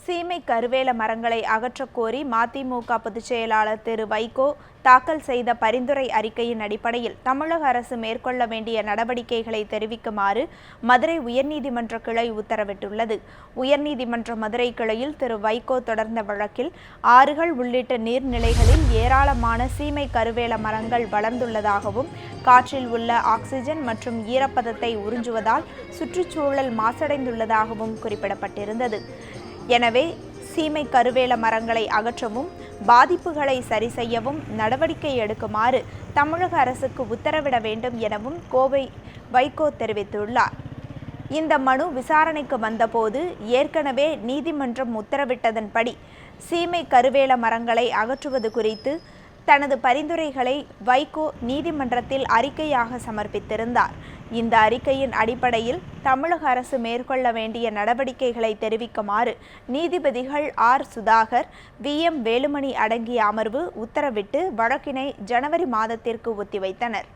சீமை கருவேல மரங்களை அகற்றக் கோரி மதிமுக பொதுச் செயலாளர் திரு வைகோ தாக்கல் செய்த பரிந்துரை அறிக்கையின் அடிப்படையில் தமிழக அரசு மேற்கொள்ள வேண்டிய நடவடிக்கைகளை தெரிவிக்குமாறு மதுரை உயர்நீதிமன்ற கிளை உத்தரவிட்டுள்ளது. உயர்நீதிமன்ற மதுரை கிளையில் திரு வைகோ தொடர்ந்த வழக்கில் ஆறுகள் உள்ளிட்ட நீர்நிலைகளில் ஏராளமான சீமை கருவேல மரங்கள் வளர்ந்துள்ளதாகவும் காற்றில் உள்ள ஆக்சிஜன் மற்றும் ஈரப்பதத்தை உறிஞ்சுவதால் சுற்றுச்சூழல் மாசடைந்துள்ளதாகவும் குறிப்பிடப்பட்டிருந்தது. எனவே சீமை கருவேல மரங்களை அகற்றவும் பாதிப்புகளை சரி செய்யவும் நடவடிக்கை எடுக்குமாறு தமிழக அரசுக்கு உத்தரவிட வேண்டும் எனவும் கோவை வைகோ தெரிவித்துள்ளார். இந்த மனு விசாரணைக்கு வந்தபோது ஏற்கனவே நீதிமன்றம் உத்தரவிட்டதன்படி சீமை கருவேல மரங்களை அகற்றுவது குறித்து தனது பரிந்துரைகளை வைகோ நீதிமன்றத்தில் அறிக்கையாக சமர்ப்பித்திருந்தார். இந்த அறிக்கையின் அடிப்படையில் தமிழக அரசு மேற்கொள்ள வேண்டிய நடவடிக்கைகளை தெரிவிக்குமாறு நீதிபதிகள் ஆர். சுதாகர், வி.எம். வேலுமணி அடங்கிய அமர்வு உத்தரவிட்டு வழக்கினை ஜனவரி மாதத்திற்கு ஒத்திவைத்தனர்.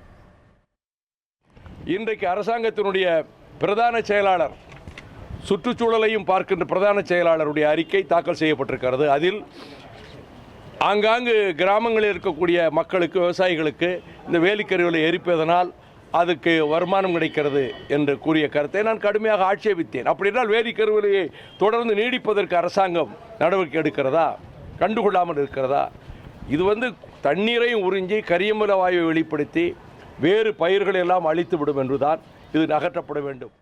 இன்றைக்கு அரசாங்கத்தினுடைய பிரதான செயலாளர், சுற்றுச்சூழலையும் பார்க்கின்ற பிரதான செயலாளருடைய அறிக்கை தாக்கல் செய்யப்பட்டிருக்கிறது. அதில் ஆங்காங்கு கிராமங்களில் இருக்கக்கூடிய மக்களுக்கு, விவசாயிகளுக்கு இந்த வேலிக்கருவிகளை எரிப்பதனால் அதுக்கு வருமானம் கிடைக்கிறது என்று கூறிய கருத்தை நான் கடுமையாக ஆட்சேபித்தேன். அப்படி என்றால் வேலிக்கருவிலையை தொடர்ந்து நீடிப்பதற்கு அரசாங்கம் நடவடிக்கை எடுக்கிறதா, கண்டுகொள்ளாமல் இருக்கிறதா? இது தண்ணீரையும் உறிஞ்சி கரியமில வாயுவை வெளிப்படுத்தி வேறு பயிர்களை எல்லாம் அழித்துவிடும் என்றுதான் இது அகற்றப்பட வேண்டும்.